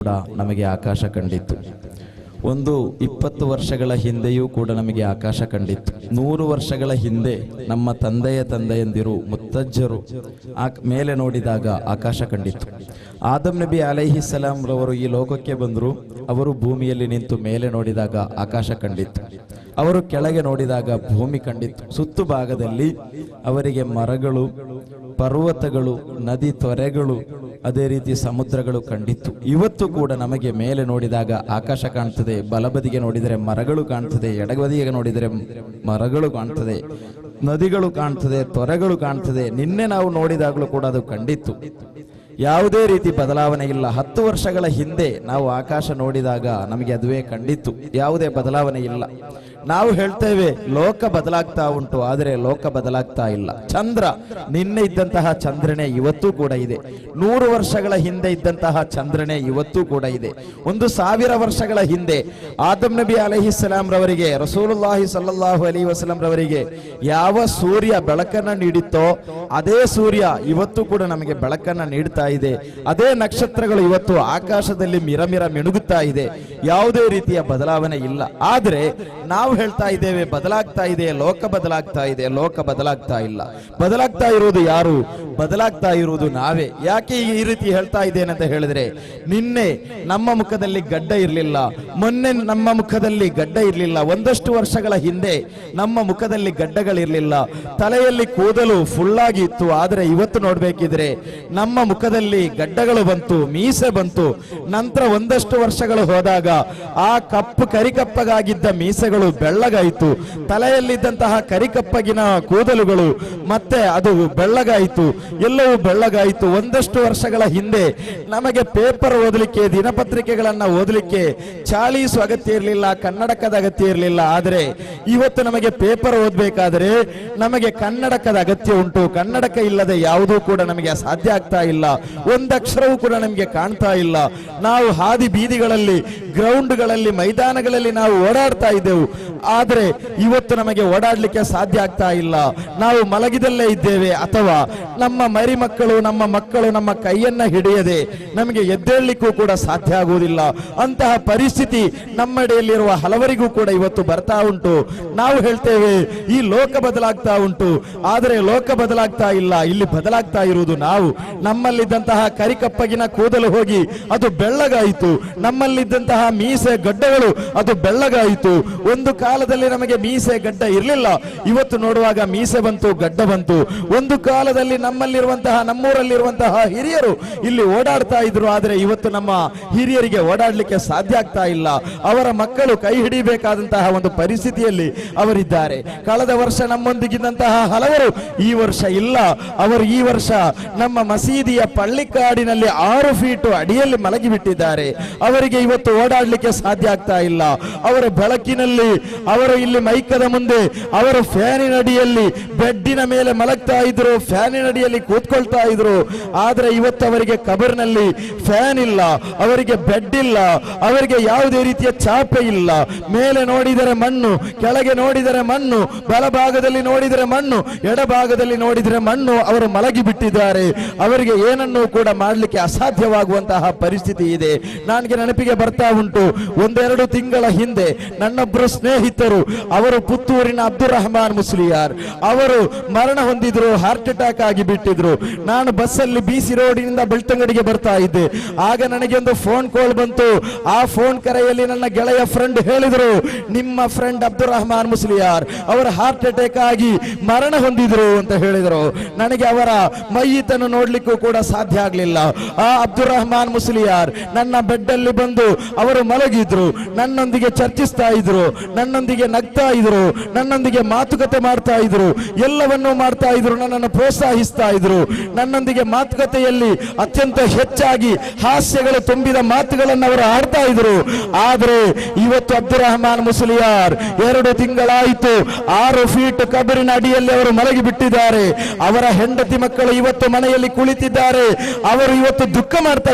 ಕೂಡ ನಮಗೆ ಆಕಾಶ ಕಂಡಿತ್ತು. ಒಂದು 20 ವರ್ಷಗಳ ಹಿಂದೆಯೂ ಕೂಡ ನಮಗೆ ಆಕಾಶ ಕಂಡಿತ್ತು. 100 ವರ್ಷಗಳ ಹಿಂದೆ ನಮ್ಮ ತಂದೆಯಂದಿರು ಮುತ್ತಜ್ಜರು ಮೇಲೆ ನೋಡಿದಾಗ ಆಕಾಶ ಕಂಡಿತ್ತು. ಆದಮ್ ನಬಿ ಅಲೈಹಿಸ್ಸಲಾಂ ರವರು ಈ ಲೋಕಕ್ಕೆ ಬಂದರು. ಅವರು ಭೂಮಿಯಲ್ಲಿ ನಿಂತು ಮೇಲೆ ನೋಡಿದಾಗ ಆಕಾಶ ಕಂಡಿತ್ತು. ಅವರು ಕೆಳಗೆ ನೋಡಿದಾಗ ಭೂಮಿ ಕಂಡಿತ್ತು. ಸುತ್ತು ಭಾಗದಲ್ಲಿ ಅವರಿಗೆ ಮರಗಳು, ಪರ್ವತಗಳು, ನದಿ ತೊರೆಗಳು, ಅದೇ ರೀತಿ ಸಮುದ್ರಗಳು ಕಂಡಿತ್ತು. ಇವತ್ತು ಕೂಡ ನಮಗೆ ಮೇಲೆ ನೋಡಿದಾಗ ಆಕಾಶ ಕಾಣ್ತದೆ. ಬಲಬದಿಗೆ ನೋಡಿದರೆ ಮರಗಳು ಕಾಣ್ತದೆ, ಎಡಬದಿಗೆ ನೋಡಿದರೆ ಮರಗಳು ಕಾಣ್ತದೆ, ನದಿಗಳು ಕಾಣ್ತದೆ, ತೊರೆಗಳು ಕಾಣ್ತದೆ. ನಿನ್ನೆ ನಾವು ನೋಡಿದಾಗಲೂ ಕೂಡ ಅದು ಕಂಡಿತ್ತು. ಯಾವುದೇ ರೀತಿ ಬದಲಾವಣೆ ಇಲ್ಲ. 10 ವರ್ಷಗಳ ಹಿಂದೆ ನಾವು ಆಕಾಶ ನೋಡಿದಾಗ ನಮಗೆ ಅದುವೇ ಕಂಡಿತ್ತು. ಯಾವುದೇ ಬದಲಾವಣೆ ಇಲ್ಲ. ನಾವು ಹೇಳ್ತೇವೆ ಲೋಕ ಬದಲಾಗ್ತಾ ಉಂಟು, ಆದರೆ ಲೋಕ ಬದಲಾಗ್ತಾ ಇಲ್ಲ. ಚಂದ್ರ ನಿನ್ನೆ ಇದ್ದಂತಹ ಚಂದ್ರನೇ ಇವತ್ತೂ ಕೂಡ ಇದೆ. 100 ವರ್ಷಗಳ ಹಿಂದೆ ಇದ್ದಂತಹ ಚಂದ್ರನೇ ಇವತ್ತೂ ಕೂಡ ಇದೆ. 1000 ವರ್ಷಗಳ ಹಿಂದೆ ಆದಮ್ ನಬಿ ಅಲೈಹಿಸ್ಸಲಾಂ ರವರಿಗೆ, ರಸೂಲುಲ್ಲಾಹಿ ಸಲ್ಲಲ್ಲಾಹು ಅಲೈಹಿ ವಸಲ್ಲಂ ರವರಿಗೆ ಯಾವ ಸೂರ್ಯ ಬೆಳಕನ್ನ ನೀಡಿತ್ತೋ ಅದೇ ಸೂರ್ಯ ಇವತ್ತು ಕೂಡ ನಮಗೆ ಬೆಳಕನ್ನ ನೀಡ್ತಾ ಇದೆ. ಅದೇ ನಕ್ಷತ್ರಗಳು ಇವತ್ತು ಆಕಾಶದಲ್ಲಿ ಮಿರಮಿರ ಮಿಣುಗುತ್ತಾ ಇದೆ. ಯಾವುದೇ ರೀತಿಯ ಬದಲಾವಣೆ ಇಲ್ಲ. ಆದರೆ ನಾವು ಹೇಳ್ತಾ ಇದ್ದೇವೆ ಬದಲಾಗ್ತಾ ಇದೆ, ಲೋಕ ಬದಲಾಗ್ತಾ ಇದೆ. ಲೋಕ ಬದಲಾಗ್ತಾ ಇಲ್ಲ. ಬದಲಾಗ್ತಾ ಇರುವುದು ಯಾರು? ಬದಲಾಗ್ತಾ ಇರುವುದು ನಾವೇ. ಯಾಕೆ ಈ ರೀತಿ ಹೇಳ್ತಾ ಇದ್ದೇನೆ ಅಂತ ಹೇಳಿದ್ರೆ, ನಿನ್ನೆ ನಮ್ಮ ಮುಖದಲ್ಲಿ ಗಡ್ಡ ಇರಲಿಲ್ಲ, ಮೊನ್ನೆ ನಮ್ಮ ಮುಖದಲ್ಲಿ ಗಡ್ಡ ಇರಲಿಲ್ಲ, ಒಂದಷ್ಟು ವರ್ಷಗಳ ಹಿಂದೆ ನಮ್ಮ ಮುಖದಲ್ಲಿ ಗಡ್ಡಗಳಿರಲಿಲ್ಲ, ತಲೆಯಲ್ಲಿ ಕೂದಲು ಫುಲ್ಲಾಗಿ ಇತ್ತು. ಆದರೆ ಇವತ್ತು ನೋಡ್ಬೇಕಿದ್ರೆ ನಮ್ಮ ಮುಖದಲ್ಲಿ ಗಡ್ಡಗಳು ಬಂತು, ಮೀಸೆ ಬಂತು. ನಂತರ ಒಂದಷ್ಟು ವರ್ಷಗಳು ಹೋದಾಗ ಆ ಕರಿಕಪ್ಪಗಾಗಿದ್ದ ಮೀಸೆಗಳು ಬೆಳ್ಳಗಾಯಿತು. ತಲೆಯಲ್ಲಿದ್ದಂತಹ ಕರಿಕಪ್ಪಗಿನ ಕೂದಲುಗಳು ಮತ್ತೆ ಅದು ಬೆಳ್ಳಗಾಯಿತು. ಎಲ್ಲವೂ ಬೆಳ್ಳಗಾಯಿತು. ಒಂದಷ್ಟು ವರ್ಷಗಳ ಹಿಂದೆ ನಮಗೆ ಪೇಪರ್ ಓದಲಿಕ್ಕೆ, ದಿನಪತ್ರಿಕೆಗಳನ್ನ ಓದಲಿಕ್ಕೆ ಚಾಳೀಸು ಅಗತ್ಯ ಇರಲಿಲ್ಲ, ಕನ್ನಡಕದ ಅಗತ್ಯ ಇರಲಿಲ್ಲ. ಆದರೆ ಇವತ್ತು ನಮಗೆ ಪೇಪರ್ ಓದಬೇಕಾದರೆ ನಮಗೆ ಕನ್ನಡಕದ ಅಗತ್ಯ ಉಂಟು. ಕನ್ನಡಕ ಇಲ್ಲದೆ ಯಾವುದೂ ಕೂಡ ನಮಗೆ ಸಾಧ್ಯ ಆಗ್ತಾ ಇಲ್ಲ. ಒಂದಕ್ಷರವೂ ಕೂಡ ನಮಗೆ ಕಾಣ್ತಾ ಇಲ್ಲ. ನಾವು ಹಾದಿ ಬೀದಿಗಳಲ್ಲಿ, ಗ್ರೌಂಡ್ಗಳಲ್ಲಿ, ಮೈದಾನಗಳಲ್ಲಿ ನಾವು ಓಡಾಡ್ತಾ ಇದ್ದೆವು. ಆದರೆ ಇವತ್ತು ನಮಗೆ ಓಡಾಡ್ಲಿಕ್ಕೆ ಸಾಧ್ಯ ಆಗ್ತಾ ಇಲ್ಲ. ನಾವು ಮಲಗಿದಲ್ಲೇ ಇದ್ದೇವೆ. ಅಥವಾ ನಮ್ಮ ಮರಿ ಮಕ್ಕಳು, ನಮ್ಮ ಮಕ್ಕಳು ನಮ್ಮ ಕೈಯನ್ನ ಹಿಡಿಯದೆ ನಮಗೆ ಎದ್ದೇಳಲಿಕ್ಕೂ ಕೂಡ ಸಾಧ್ಯ ಆಗುವುದಿಲ್ಲ. ಅಂತಹ ಪರಿಸ್ಥಿತಿ ನಮ್ಮಡೆಯಲ್ಲಿರುವ ಹಲವರಿಗೂ ಕೂಡ ಇವತ್ತು ಬರ್ತಾ ಉಂಟು. ನಾವು ಹೇಳ್ತೇವೆ ಈ ಲೋಕ ಬದಲಾಗ್ತಾ ಉಂಟು, ಆದರೆ ಲೋಕ ಬದಲಾಗ್ತಾ ಇಲ್ಲ. ಇಲ್ಲಿ ಬದಲಾಗ್ತಾ ಇರುವುದು ನಾವು. ನಮ್ಮಲ್ಲಿದ್ದಂತಹ ಕರಿಕಪ್ಪಗಿನ ಕೂದಲು ಹೋಗಿ ಅದು ಬೆಳ್ಳಗಾಯಿತು. ನಮ್ಮಲ್ಲಿದ್ದಂತಹ ಮೀಸೆ ಗಡ್ಡಗಳು ಅದು ಬೆಳ್ಳಗಾಯಿತು. ಒಂದು ಕಾಲದಲ್ಲಿ ನಮಗೆ ಮೀಸೆ ಗಡ್ಡ ಇರಲಿಲ್ಲ. ಇವತ್ತು ನೋಡುವಾಗ ಮೀಸೆ ಬಂತು, ಗಡ್ಡ ಬಂತು. ಒಂದು ಕಾಲದಲ್ಲಿ ನಮ್ಮೂರಲ್ಲಿರುವಂತಹ ಹಿರಿಯರು ಇಲ್ಲಿ ಓಡಾಡ್ತಾ ಇದ್ರು. ಆದರೆ ಇವತ್ತು ನಮ್ಮ ಹಿರಿಯರಿಗೆ ಓಡಾಡ್ಲಿಕ್ಕೆ ಸಾಧ್ಯ ಆಗ್ತಾ ಇಲ್ಲ. ಅವರ ಮಕ್ಕಳು ಕೈ ಹಿಡಿಬೇಕಾದಂತಹ ಒಂದು ಪರಿಸ್ಥಿತಿಯಲ್ಲಿ ಅವರಿದ್ದಾರೆ. ಕಳೆದ ವರ್ಷ ನಮ್ಮೊಂದಿಗಿದ್ದಂತಹ ಹಲವರು ಈ ವರ್ಷ ಇಲ್ಲ. ಅವರು ಈ ವರ್ಷ ನಮ್ಮ ಮಸೀದಿಯ ಪಳ್ಳಿಕಾಡಿನಲ್ಲಿ 6 ಫೀಟ್ ಅಡಿಯಲ್ಲಿ ಮಲಗಿಬಿಟ್ಟಿದ್ದಾರೆ. ಅವರಿಗೆ ಇವತ್ತು ಓಡಾಡ್ಲಿಕ್ಕೆ ಸಾಧ್ಯ ಆಗ್ತಾ ಇಲ್ಲ. ಅವರ ಬೆಳಕಿನಲ್ಲಿ, ಅವರು ಇಲ್ಲಿ ಮೈಕದ ಮುಂದೆ, ಅವರು ಫ್ಯಾನಿನ ಅಡಿಯಲ್ಲಿ, ಬೆಡ್ಡಿನ ಮೇಲೆ ಮಲಗ್ತಾ ಇದ್ರು, ಫ್ಯಾನಿನ ಅಡಿಯಲ್ಲಿ ಕೂತ್ಕೊಳ್ತಾ ಇದ್ರು. ಆದ್ರೆ ಇವತ್ತು ಅವರಿಗೆ ಕಬರ್ನಲ್ಲಿ ಫ್ಯಾನ್ ಇಲ್ಲ, ಅವರಿಗೆ ಬೆಡ್ ಇಲ್ಲ, ಅವರಿಗೆ ಯಾವುದೇ ರೀತಿಯ ಚಾಪೆ ಇಲ್ಲ. ಮೇಲೆ ನೋಡಿದರೆ ಮಣ್ಣು, ಕೆಳಗೆ ನೋಡಿದರೆ ಮಣ್ಣು, ಬಲಭಾಗದಲ್ಲಿ ನೋಡಿದರೆ ಮಣ್ಣು, ಎಡಭಾಗದಲ್ಲಿ ನೋಡಿದರೆ ಮಣ್ಣು. ಅವರು ಮಲಗಿ ಬಿಟ್ಟಿದ್ದಾರೆ. ಅವರಿಗೆ ಏನನ್ನೂ ಕೂಡ ಮಾಡಲಿಕ್ಕೆ ಅಸಾಧ್ಯವಾಗುವಂತಹ ಪರಿಸ್ಥಿತಿ ಇದೆ. ನನಗೆ ನೆನಪಿಗೆ ಬರ್ತಾ ಉಂಟು, 1-2 ತಿಂಗಳ ಹಿಂದೆ ನನ್ನೊಬ್ಬರು ಸ್ನೇಹಿತರು, ಅವರು ಪುತ್ತೂರಿನ ಅಬ್ದುಲ್ ರಹಮಾನ್ ಮುಸ್ಲಿಯಾರ್, ಅವರು ಮರಣ ಹೊಂದಿದ್ರು, ಹಾರ್ಟ್ ಅಟ್ಯಾಕ್ ಆಗಿ ಬಿಟ್ಟಿದ್ರು. ನಾನು ಬಸ್ಸಲ್ಲಿ ಬಿಸಿ ರೋಡಿನಿಂದ ಬೆಳ್ತಂಗಡಿಗೆ ಬರ್ತಾ ಇದ್ದೆ. ಆಗ ನನಗೆ ಒಂದು ಫೋನ್ ಕಾಲ್ ಬಂತು. ಆ ಫೋನ್ ಕರೆಯಲ್ಲಿ ನನ್ನ ಗೆಳೆಯ ಫ್ರೆಂಡ್ ಹೇಳಿದ್ರು, ನಿಮ್ಮ ಫ್ರೆಂಡ್ ಅಬ್ದುಲ್ ರಹಮಾನ್ ಮುಸ್ಲಿಯಾರ್ ಅವರ ಹಾರ್ಟ್ ಅಟ್ಯಾಕ್ ಆಗಿ ಮರಣ ಹೊಂದಿದ್ರು ಅಂತ ಹೇಳಿದ್ರು. ನನಗೆ ಅವರ ಮೈಯಿತನ್ನು ನೋಡ್ಲಿಕ್ಕೂ ಕೂಡ ಸಾಧ್ಯ ಆಗ್ಲಿಲ್ಲ. ಆ ಅಬ್ದುಲ್ ರಹಮಾನ್ ಮುಸ್ಲಿಯಾರ್ ನನ್ನ ಬೆಡ್ ಅಲ್ಲಿ ಬಂದು ಅವರು ಮಲಗಿದ್ರು, ನನ್ನೊಂದಿಗೆ ಚರ್ಚಿಸ್ತಾ ಇದ್ರು, ನನ್ನೊಂದಿಗೆ ನಗ್ತಾ ಇದ್ರು, ನನ್ನೊಂದಿಗೆ ಮಾತುಕತೆ ಮಾಡ್ತಾ ಇದ್ರು, ಎಲ್ಲವನ್ನೂ ಮಾಡ್ತಾ ಇದ್ರು, ನನ್ನನ್ನು ಪ್ರೋತ್ಸಾಹಿಸ್ತಾ ಇದ್ರು. ನನ್ನೊಂದಿಗೆ ಮಾತುಕತೆಯಲ್ಲಿ ಅತ್ಯಂತ ಹೆಚ್ಚಾಗಿ ಹಾಸ್ಯಗಳು ತುಂಬಿದ ಮಾತುಗಳನ್ನು ಅವರು ಆಡ್ತಾ ಇದ್ರು. ಆದರೆ ಇವತ್ತು ಅಬ್ದುಲ್ ರಹಮಾನ್ ಮುಸ್ಲಿಯಾರ್ 2 ತಿಂಗಳಾಯಿತು, 6 ಫೀಟ್ ಕಬರಿನ ಅಡಿಯಲ್ಲಿ ಅವರು ಮಲಗಿ ಬಿಟ್ಟಿದ್ದಾರೆ. ಅವರ ಹೆಂಡತಿ ಮಕ್ಕಳು ಇವತ್ತು ಮನೆಯಲ್ಲಿ ಕುಳಿತಿದ್ದಾರೆ. ಅವರು ಇವತ್ತು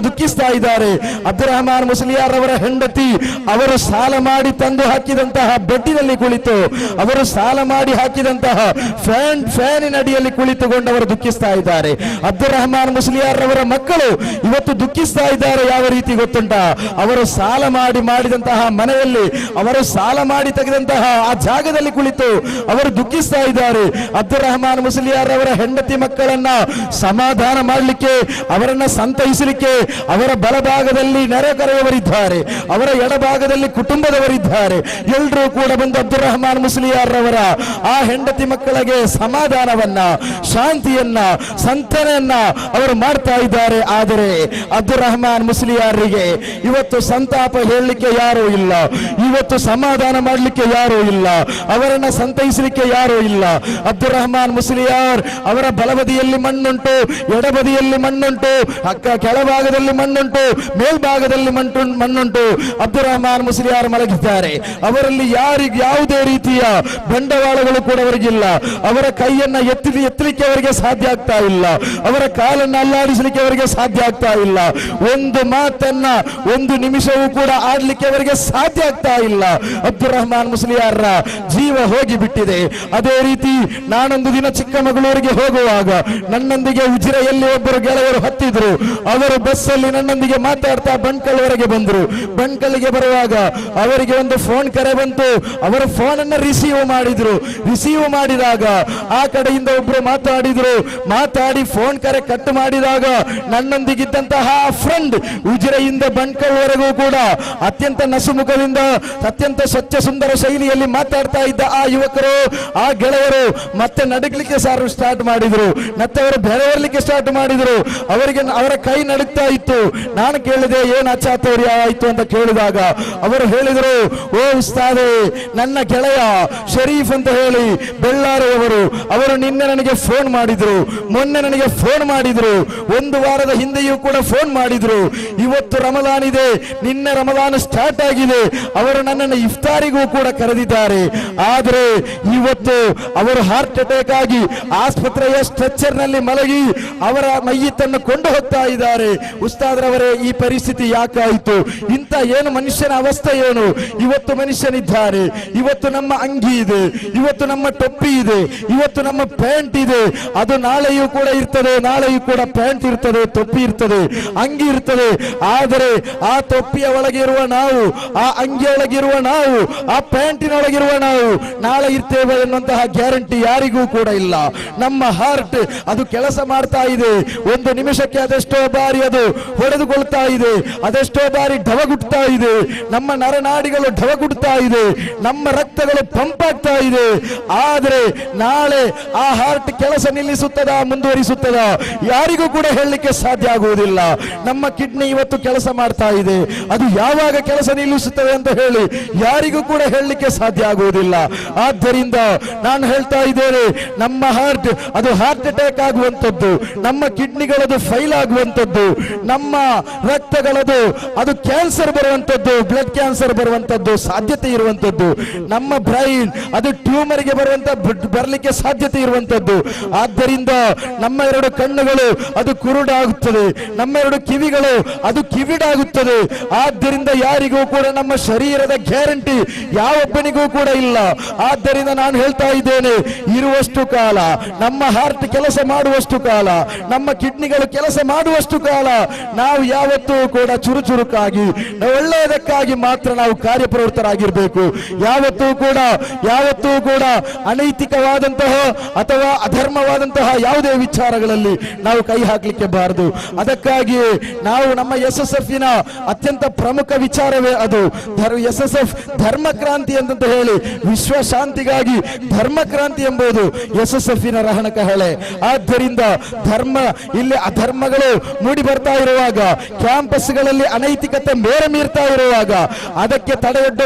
ದುಃಖಿಸ್ತಾ ಇದ್ದಾರೆ. ಅಬ್ದುಲ್ ರಹಮಾನ್ ಮುಸ್ಲಿಯಾರ್ ಅವರ ಹೆಂಡತಿ, ಅವರು ಸಾಲ ಮಾಡಿ ತಂದು ಹಾಕಿದಂತ ಮಾಡಿದಂತಹ ಬೆಡ್ಡಿನಲ್ಲಿ ಕುಳಿತು ಅವರು ಸಾಲ ಮಾಡಿ ಹಾಕಿದಂತಹ ಫ್ಯಾನಿನ ಅಡಿಯಲ್ಲಿ ಕುಳಿತುಕೊಂಡು ಅವರು ದುಃಖಿಸ್ತಾ ಇದ್ದಾರೆ. ಅಬ್ದುಲ್ ರಹಮಾನ್ ಮುಸ್ಲಿಯಾರ್ ಅವರ ಮಕ್ಕಳು ಇವತ್ತು ದುಃಖಿಸ್ತಾ ಇದ್ದಾರೆ. ಯಾವ ರೀತಿ ಗೊತ್ತುಂಟ? ಅವರು ಸಾಲ ಮಾಡಿದಂತಹ ಮನೆಯಲ್ಲಿ, ಅವರು ಸಾಲ ಮಾಡಿ ತೆಗೆದಂತಹ ಆ ಜಾಗದಲ್ಲಿ ಕುಳಿತು ಅವರು ದುಃಖಿಸ್ತಾ ಇದ್ದಾರೆ. ಅಬ್ದುಲ್ ರಹಮಾನ್ ಮುಸ್ಲಿಯಾರ್ ಅವರ ಹೆಂಡತಿ ಮಕ್ಕಳನ್ನ ಸಮಾಧಾನ ಮಾಡಲಿಕ್ಕೆ, ಅವರನ್ನ ಸಂತೈಸಲಿಕ್ಕೆ ಅವರ ಬಲಭಾಗದಲ್ಲಿ ನೆರೆಕರೆಯವರಿದ್ದಾರೆ, ಅವರ ಎಡಭಾಗದಲ್ಲಿ ಕುಟುಂಬದವರಿದ್ದಾರೆ. ಎಲ್ಲರೂ ಕೂಡ ಬಂದು ಅಬ್ದುಲ್ ರಹಮಾನ್ ಮುಸ್ಲಿಯಾರ್ ಅವರ ಆ ಹೆಂಡತಿ ಮಕ್ಕಳಿಗೆ ಸಮಾಧಾನವನ್ನ, ಶಾಂತಿಯನ್ನ, ಸಂತನೆಯನ್ನ ಅವರು ಮಾಡ್ತಾ ಇದ್ದಾರೆ. ಆದರೆ ಅಬ್ದುಲ್ ರಹಮಾನ್ ಮುಸ್ಲಿಯಾರಿಗೆ ಇವತ್ತು ಸಂತಾಪ ಹೇಳಲಿಕ್ಕೆ ಯಾರೂ ಇಲ್ಲ, ಇವತ್ತು ಸಮಾಧಾನ ಮಾಡಲಿಕ್ಕೆ ಯಾರೂ ಇಲ್ಲ, ಅವರನ್ನ ಸಂತೈಸಲಿಕ್ಕೆ ಯಾರೂ ಇಲ್ಲ. ಅಬ್ದುಲ್ ರಹಮಾನ್ ಮುಸ್ಲಿಯಾರ್ ಅವರ ಬಲಬದಿಯಲ್ಲಿ ಮಣ್ಣುಂಟು, ಎಡಬದಿಯಲ್ಲಿ ಮಣ್ಣುಂಟು, ಕೆಳಭಾಗದಲ್ಲಿ ಮಣ್ಣುಂಟು, ಮೇಲ್ಭಾಗದಲ್ಲಿ ಮಣ್ಣುಂಟು. ಅಬ್ದುಲ್ ರಹಮಾನ್ ಮುಸ್ಲಿಯಾರ್ ಮಲಗಿದ್ದಾರೆ. ಅವರಲ್ಲಿ ಯಾವುದೇ ರೀತಿಯ ಬಂಡವಾಳಗಳು ಕೂಡ ಅವರಿಗಿಲ್ಲ. ಅವರ ಕೈಯನ್ನ ಎತ್ತಲಿಕ್ಕೆ ಅವರಿಗೆ ಸಾಧ್ಯ ಆಗ್ತಾ ಇಲ್ಲ, ಅವರ ಕಾಲನ್ನು ಅಲ್ಲಾಡಿಸಲಿಕ್ಕೆ ಅವರಿಗೆ ಸಾಧ್ಯ ಆಗ್ತಾ ಇಲ್ಲ, ಒಂದು ಮಾತನ್ನ ಒಂದು ನಿಮಿಷವೂ ಕೂಡ ಆಡ್ಲಿಕ್ಕೆ ಅವರಿಗೆ ಸಾಧ್ಯ ಆಗ್ತಾ ಇಲ್ಲ. ಅಬ್ದುಲ್ ರಹಮಾನ್ ಮುಸ್ಲಿಯಾರ್ ಜೀವ ಹೋಗಿಬಿಟ್ಟಿದೆ. ಅದೇ ರೀತಿ ನಾನೊಂದು ದಿನ ಚಿಕ್ಕಮಗಳೂರಿಗೆ ಹೋಗುವಾಗ ನನ್ನೊಂದಿಗೆ ಉಜಿರೆಯಲ್ಲಿ ಒಬ್ಬರು ಗೆಳೆಯರು ಹತ್ತಿದ್ರು. ಅವರು ಬಸ್ಸಲ್ಲಿ ನನ್ನೊಂದಿಗೆ ಮಾತಾಡ್ತಾ ಬಣ್ಕಲ್ವರೆಗೆ ಬಂದರು. ಬಣ್ಕಲ್ಗೆ ಬರುವಾಗ ಅವರಿಗೆ ಒಂದು ಫೋನ್ ಕರೆ ಬಂತು. ಅವರು ಫೋನ್ ಅನ್ನ ರಿಸೀವ್ ಮಾಡಿದ್ರು. ರಿಸೀವ್ ಮಾಡಿದಾಗ ಆ ಕಡೆಯಿಂದ ಒಬ್ರು ಮಾತಾಡಿ ಫೋನ್ ಕರೆ ಕಟ್ ಮಾಡಿದಾಗ ನನ್ನೊಂದಿಗಿದ್ದಂತಹ ಫ್ರೆಂಡ್ ಉಜಿರೆಯಿಂದ ಬಣ್ಕಲ್ವರೆಗೂ ಕೂಡ ಅತ್ಯಂತ ನಸುಮುಖದಿಂದ, ಅತ್ಯಂತ ಸ್ವಚ್ಛ ಸುಂದರ ಶೈಲಿಯಲ್ಲಿ ಮಾತಾಡ್ತಾ ಇದ್ದ ಆ ಯುವಕರು, ಆ ಗೆಳೆಯರು ಮತ್ತೆ ನಡುಗಲಿಕ್ಕೆ ಸ್ಟಾರ್ಟ್ ಮಾಡಿದ್ರು, ಮತ್ತೆ ಅವರು ಬೆರವರ್ಲಿಕ್ಕೆ ಸ್ಟಾರ್ಟ್ ಮಾಡಿದ್ರು. ಅವರ ಕೈ ನಡುಗ್ತಾ ಇತ್ತು. ನಾನು ಕೇಳಿದೆ, ಏನ್ ಅಚಾತುರ್ಯ ಆಯ್ತು ಅಂತ ಕೇಳಿದಾಗ ಅವರು ಹೇಳಿದರು, ಓ ಉಸ್ತಾದೆ, ನನ್ನ ಗೆಳೆಯ ಶರೀಫ್ ಅಂತ ಹೇಳಿ ಬೆಳ್ಳಾರೆಯವರು, ಅವರು ನಿನ್ನೆ ನನಗೆ ಫೋನ್ ಮಾಡಿದ್ರು, ಮೊನ್ನೆ ನನಗೆ ಫೋನ್ ಮಾಡಿದ್ರು, ಒಂದು ವಾರದ ಹಿಂದೆಯೂ ಕೂಡ ಫೋನ್ ಮಾಡಿದ್ರು. ಇವತ್ತು ರಮಲಾನ್ ಇದೆ, ನಿನ್ನೆ ರಮಲಾನ್ ಸ್ಟಾರ್ಟ್ ಆಗಿದೆ. ಅವರು ನನ್ನನ್ನು ಇಫ್ತಾರಿಗೂ ಕೂಡ ಕರೆದಿದ್ದಾರೆ. ಆದರೆ ಇವತ್ತು ಅವರು ಹಾರ್ಟ್ ಅಟ್ಯಾಕ್ ಆಗಿ ಆಸ್ಪತ್ರೆಯ ಸ್ಟ್ರೆಚರ್ ನಲ್ಲಿ ಮಲಗಿ ಅವರ ಮೈಯತ್ತನ್ನು ಕೊಂಡು ಹೋಗ್ತಾ ಇದ್ದಾರೆ. ಉಸ್ತಾದ್ರವರೇ, ಈ ಪರಿಸ್ಥಿತಿ ಯಾಕಾಯಿತು? ಇಂಥ ಏನು ಮನುಷ್ಯನ ಅವಸ್ಥೆ ಏನು? ಇವತ್ತು ಮನುಷ್ಯನಿದ್ದಾರೆ, ಇವತ್ತು ನಮ್ಮ ಅಂಗಿ ಇದೆ, ಇವತ್ತು ನಮ್ಮ ಟೊಪ್ಪಿ ಇದೆ, ಇವತ್ತು ನಮ್ಮ ಪ್ಯಾಂಟ್ ಇದೆ. ಅದು ನಾಳೆಯೂ ಕೂಡ ಇರ್ತದೆ, ನಾಳೆಯೂ ಕೂಡ ಪ್ಯಾಂಟ್ ಇರ್ತದೆ, ಟೊಪ್ಪಿ ಇರ್ತದೆ, ಅಂಗಿ ಇರ್ತದೆ. ಆದರೆ ಆ ಟೊಪ್ಪಿಯ ಒಳಗೆ ಇರುವ ನಾವು, ಆ ಅಂಗಿಯೊಳಗಿರುವ ನಾವು, ಆ ಪ್ಯಾಂಟಿನ ಒಳಗಿರುವ ನಾವು ನಾಳೆ ಇರ್ತೇವೆ ಎನ್ನುವಂತಹ ಗ್ಯಾರಂಟಿ ಯಾರಿಗೂ ಕೂಡ ಇಲ್ಲ. ನಮ್ಮ ಹಾರ್ಟ್ ಅದು ಕೆಲಸ ಮಾಡ್ತಾ ಇದೆ. ಒಂದು ನಿಮಿಷಕ್ಕೆ ಅದೆಷ್ಟೋ ಬಾರಿ ಅದು ಹೊಡೆದುಕೊಳ್ತಾ ಇದೆ, ಅದೆಷ್ಟೋ ಬಾರಿ ಢವಗುಡ್ತಾ ಇದೆ. ನಮ್ಮ ನರನಾಡಿಗಳು ಢವಗುಡ್ತಾ ಇದೆ, ನಮ್ಮ ರಕ್ತಗಳು ಪಂಪ್ ಆಗ್ತಾ ಇದೆ. ಆದರೆ ನಾಳೆ ಆ ಹಾರ್ಟ್ ಕೆಲಸ ನಿಲ್ಲಿಸುತ್ತದ, ಮುಂದುವರಿಸುತ್ತದ, ಯಾರಿಗೂ ಕೂಡ ಹೇಳಲಿಕ್ಕೆ ಸಾಧ್ಯ ಆಗುವುದಿಲ್ಲ. ನಮ್ಮ ಕಿಡ್ನಿ ಇವತ್ತು ಕೆಲಸ ಮಾಡ್ತಾ ಇದೆ, ಅದು ಯಾವಾಗ ಕೆಲಸ ನಿಲ್ಲಿಸುತ್ತದೆ ಅಂತ ಹೇಳಿ ಯಾರಿಗೂ ಕೂಡ ಹೇಳಲಿಕ್ಕೆ ಸಾಧ್ಯ ಆಗುವುದಿಲ್ಲ. ಆದ್ದರಿಂದ ನಾನು ಹೇಳ್ತಾ ಇದ್ದೇನೆ, ನಮ್ಮ ಹಾರ್ಟ್ ಅದು ಹಾರ್ಟ್ ಅಟ್ಯಾಕ್ ಆಗುವಂಥದ್ದು, ನಮ್ಮ ಕಿಡ್ನಿಗಳದು ಫೈಲ್ ಆಗುವಂಥದ್ದು, ನಮ್ಮ ರಕ್ತಗಳದು ಅದು ಕ್ಯಾನ್ಸರ್ ಬರುವಂಥದ್ದು, ಬ್ಲಡ್ ಕ್ಯಾನ್ಸರ್ ಬರುವಂಥದ್ದು ಸಾಧ್ಯತೆ ಇರುವಂಥದ್ದು, ನಮ್ಮ ಬ್ರೈನ್ ಅದು ಟ್ಯೂಮರ್ಗೆ ಬರಲಿಕ್ಕೆ ಸಾಧ್ಯತೆ ಇರುವಂಥದ್ದು. ಆದ್ದರಿಂದ ನಮ್ಮ ಎರಡು ಕಣ್ಣುಗಳು ಅದು ಕುರುಡಾಗುತ್ತದೆ, ನಮ್ಮ ಎರಡು ಕಿವಿಗಳು ಅದು ಕಿವಿಡಾಗುತ್ತದೆ. ಆದ್ದರಿಂದ ಯಾರಿಗೂ ಕೂಡ ನಮ್ಮ ಶರೀರದ ಗ್ಯಾರಂಟಿ ಯಾವೊಬ್ಬನಿಗೂ ಕೂಡ ಇಲ್ಲ. ಆದ್ದರಿಂದ ನಾನು ಹೇಳ್ತಾ ಇದ್ದೇನೆ, ಇರುವಷ್ಟು ಕಾಲ, ನಮ್ಮ ಹಾರ್ಟ್ ಕೆಲಸ ಮಾಡುವಷ್ಟು ಕಾಲ, ನಮ್ಮ ಕಿಡ್ನಿಗಳು ಕೆಲಸ ಮಾಡುವಷ್ಟು ಕಾಲ ನಾವು ಯಾವತ್ತೂ ಕೂಡ ಚುರುಚುರುಕಾಗಿ ಒಳ್ಳೆಯದಕ್ಕಾಗಿ ಮಾತ್ರ ನಾವು ಕಾರ್ಯಪ್ರವೃತ್ತರಾಗಿರಬೇಕು. ಯಾವತ್ತೂ ಕೂಡ ಅನೈತಿಕವಾದಂತಹ ಅಥವಾ ಅಧರ್ಮವಾದಂತಹ ಯಾವುದೇ ವಿಚಾರಗಳಲ್ಲಿ ನಾವು ಕೈ ಹಾಕಲಿಕ್ಕೆ ಬಾರದು. ಅದಕ್ಕಾಗಿಯೇ ನಾವು ನಮ್ಮ SSF ನ ಅತ್ಯಂತ ಪ್ರಮುಖ ವಿಚಾರವೇ ಅದು. SSF ಧರ್ಮ ಕ್ರಾಂತಿ ಅಂತ ಹೇಳಿ, ವಿಶ್ವ ಶಾಂತಿಗಾಗಿ ಧರ್ಮ ಕ್ರಾಂತಿ ಎಂಬುದು SSF ನ ರಹಣ ಕಹಳೆ. ಆದ್ದರಿಂದ ಇಲ್ಲಿ ಅಧರ್ಮಗಳು ಮೂಡಿ ಬರ್ತಾ ಇರುವಾಗ, ಕ್ಯಾಂಪಸ್ಗಳಲ್ಲಿ ಅನೈತಿಕತೆ ಮೇರೆ ಮೀರ್ತಾ ಇರುವಾಗ ಅದಕ್ಕೆ ತಡೆಯೊಡ್ಡ